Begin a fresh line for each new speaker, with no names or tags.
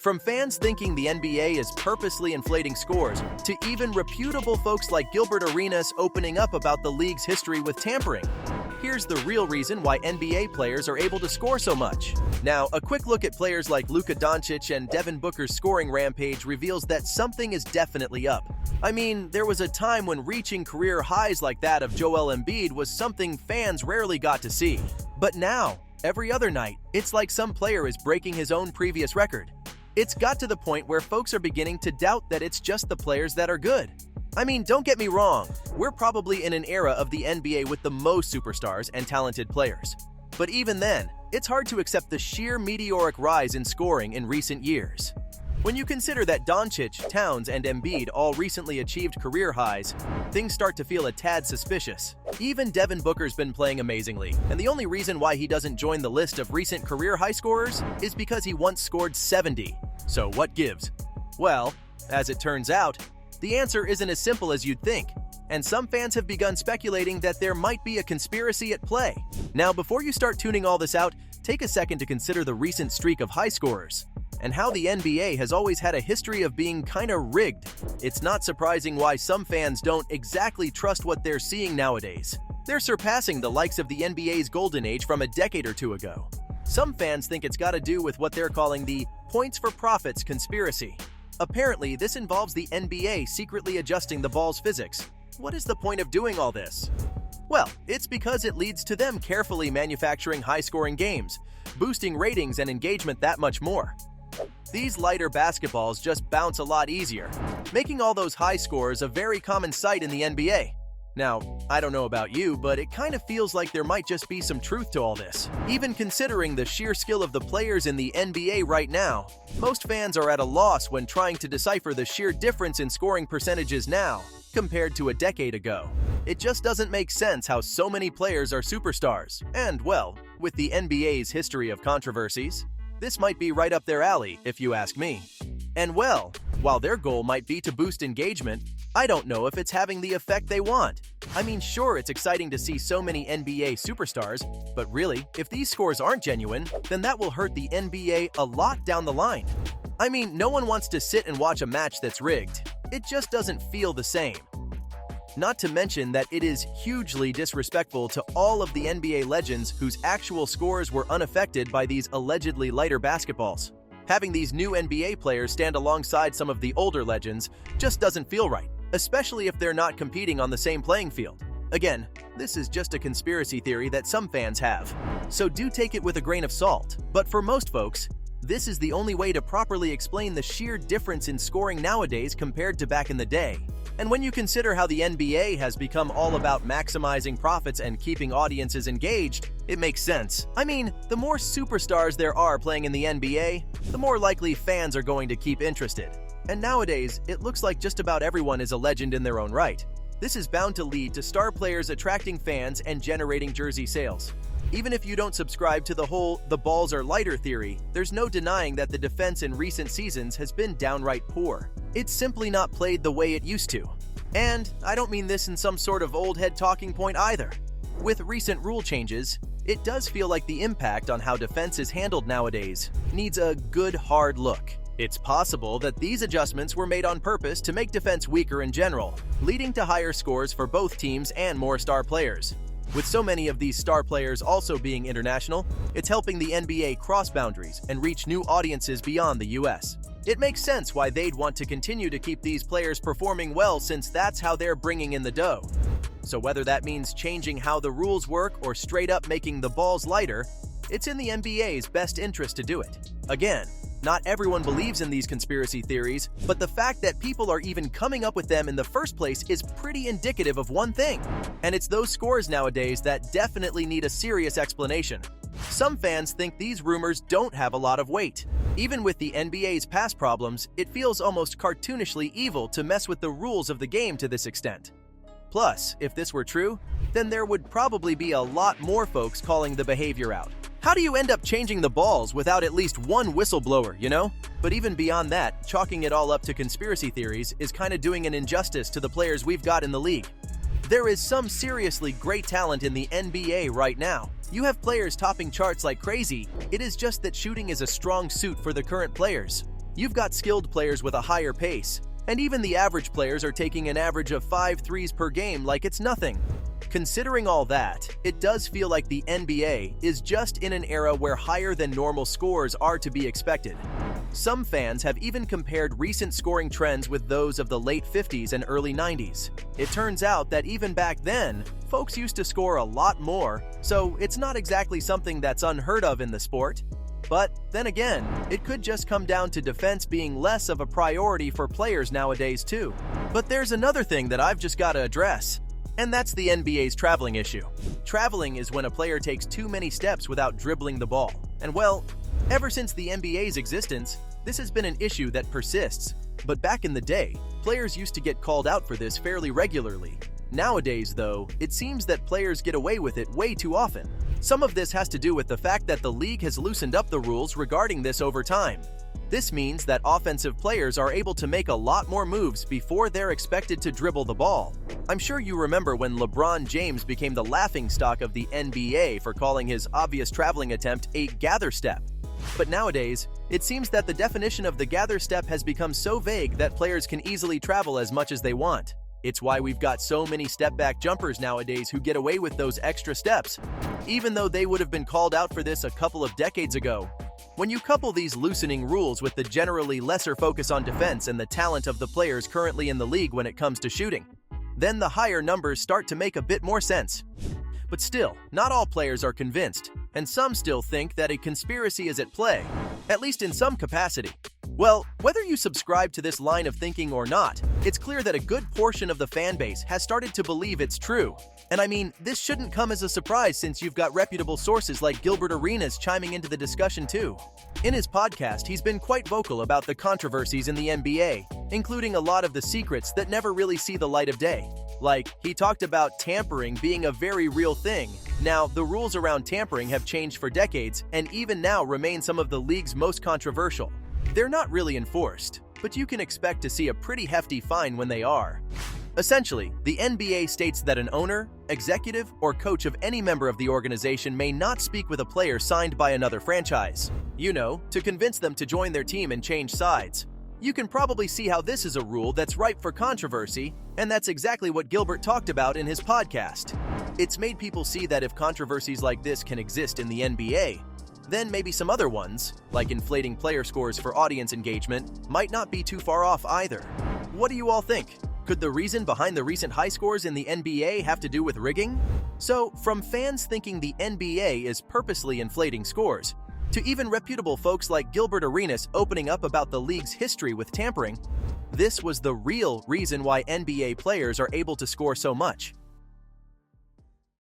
From fans thinking the NBA is purposely inflating scores, to even reputable folks like Gilbert Arenas opening up about the league's history with tampering. Here's the real reason why NBA players are able to score so much. Now, a quick look at players like Luka Doncic and Devin Booker's scoring rampage reveals that something is definitely up. I mean, there was a time when reaching career highs like that of Joel Embiid was something fans rarely got to see. But now, every other night, it's like some player is breaking his own previous record. It's got to the point where folks are beginning to doubt that it's just the players that are good. I mean, don't get me wrong, we're probably in an era of the NBA with the most superstars and talented players. But even then, it's hard to accept the sheer meteoric rise in scoring in recent years. When you consider that Doncic, Towns, and Embiid all recently achieved career highs, things start to feel a tad suspicious. Even Devin Booker's been playing amazingly, and the only reason why he doesn't join the list of recent career high scorers is because he once scored 70. So what gives? Well, as it turns out, the answer isn't as simple as you'd think, and some fans have begun speculating that there might be a conspiracy at play. Now, before you start tuning all this out, take a second to consider the recent streak of high scorers, and how the NBA has always had a history of being kinda rigged. It's not surprising why some fans don't exactly trust what they're seeing nowadays. They're surpassing the likes of the NBA's golden age from a decade or two ago. Some fans think it's gotta do with what they're calling the points for profits conspiracy. Apparently, this involves the NBA secretly adjusting the ball's physics. What is the point of doing all this? Well, it's because it leads to them carefully manufacturing high-scoring games, boosting ratings and engagement that much more. These lighter basketballs just bounce a lot easier, making all those high scores a very common sight in the NBA. Now, I don't know about you, but it kind of feels like there might just be some truth to all this. Even considering the sheer skill of the players in the NBA right now, most fans are at a loss when trying to decipher the sheer difference in scoring percentages now compared to a decade ago. It just doesn't make sense how so many players are superstars, and well, with the NBA's history of controversies, this might be right up their alley, if you ask me. And well, while their goal might be to boost engagement, I don't know if it's having the effect they want. I mean, sure, it's exciting to see so many NBA superstars, but really, if these scores aren't genuine, then that will hurt the NBA a lot down the line. I mean, no one wants to sit and watch a match that's rigged. It just doesn't feel the same. Not to mention that it is hugely disrespectful to all of the NBA legends whose actual scores were unaffected by these allegedly lighter basketballs. Having these new NBA players stand alongside some of the older legends just doesn't feel right, especially if they're not competing on the same playing field. Again, this is just a conspiracy theory that some fans have, so do take it with a grain of salt. But for most folks, this is the only way to properly explain the sheer difference in scoring nowadays compared to back in the day. And when you consider how the NBA has become all about maximizing profits and keeping audiences engaged, it makes sense. I mean, the more superstars there are playing in the NBA, the more likely fans are going to keep interested. And nowadays, it looks like just about everyone is a legend in their own right. This is bound to lead to star players attracting fans and generating jersey sales. Even if you don't subscribe to the whole "the balls are lighter" theory, there's no denying that the defense in recent seasons has been downright poor. It's simply not played the way it used to. And I don't mean this in some sort of old head talking point either. With recent rule changes, it does feel like the impact on how defense is handled nowadays needs a good hard look. It's possible that these adjustments were made on purpose to make defense weaker in general, leading to higher scores for both teams and more star players. With so many of these star players also being international, it's helping the NBA cross boundaries and reach new audiences beyond the US. It makes sense why they'd want to continue to keep these players performing well, since that's how they're bringing in the dough. So whether that means changing how the rules work or straight up making the balls lighter, it's in the NBA's best interest to do it. Again, not everyone believes in these conspiracy theories, but the fact that people are even coming up with them in the first place is pretty indicative of one thing. And it's those scores nowadays that definitely need a serious explanation. Some fans think these rumors don't have a lot of weight. Even with the NBA's past problems, it feels almost cartoonishly evil to mess with the rules of the game to this extent. Plus, if this were true, then there would probably be a lot more folks calling the behavior out. How do you end up changing the balls without at least one whistleblower, you know? But even beyond that, chalking it all up to conspiracy theories is kind of doing an injustice to the players we've got in the league. There is some seriously great talent in the NBA right now. You have players topping charts like crazy. It is just that shooting is a strong suit for the current players. You've got skilled players with a higher pace, and even the average players are taking an average of 5 threes per game like it's nothing. Considering all that, it does feel like the NBA is just in an era where higher than normal scores are to be expected. Some fans have even compared recent scoring trends with those of the late 50s and early 90s. It turns out that even back then, folks used to score a lot more, so it's not exactly something that's unheard of in the sport. But then again, it could just come down to defense being less of a priority for players nowadays too. But there's another thing that I've just got to address, and that's the NBA's traveling issue. Traveling is when a player takes too many steps without dribbling the ball. And well, ever since the NBA's existence, this has been an issue that persists. But back in the day, players used to get called out for this fairly regularly. Nowadays, though, it seems that players get away with it way too often. Some of this has to do with the fact that the league has loosened up the rules regarding this over time. This means that offensive players are able to make a lot more moves before they're expected to dribble the ball. I'm sure you remember when LeBron James became the laughingstock of the NBA for calling his obvious traveling attempt a gather step. But nowadays, it seems that the definition of the gather step has become so vague that players can easily travel as much as they want. It's why we've got so many step-back jumpers nowadays who get away with those extra steps, even though they would have been called out for this a couple of decades ago. When you couple these loosening rules with the generally lesser focus on defense and the talent of the players currently in the league when it comes to shooting, then the higher numbers start to make a bit more sense. But still, not all players are convinced, and some still think that a conspiracy is at play, at least in some capacity. Well, whether you subscribe to this line of thinking or not, it's clear that a good portion of the fan base has started to believe it's true. And I mean, this shouldn't come as a surprise since you've got reputable sources like Gilbert Arenas chiming into the discussion too. In his podcast, he's been quite vocal about the controversies in the NBA, including a lot of the secrets that never really see the light of day. Like, he talked about tampering being a very real thing. Now, the rules around tampering have changed for decades and even now remain some of the league's most controversial. They're not really enforced, but you can expect to see a pretty hefty fine when they are. Essentially, the NBA states that an owner, executive, or coach of any member of the organization may not speak with a player signed by another franchise, to convince them to join their team and change sides. You can probably see how this is a rule that's ripe for controversy, and that's exactly what Gilbert talked about in his podcast. It's made people see that if controversies like this can exist in the NBA, then maybe some other ones, like inflating player scores for audience engagement, might not be too far off either. What do you all think? Could the reason behind the recent high scores in the NBA have to do with rigging? So, from fans thinking the NBA is purposely inflating scores, to even reputable folks like Gilbert Arenas opening up about the league's history with tampering, this was the real reason why NBA players are able to score so much.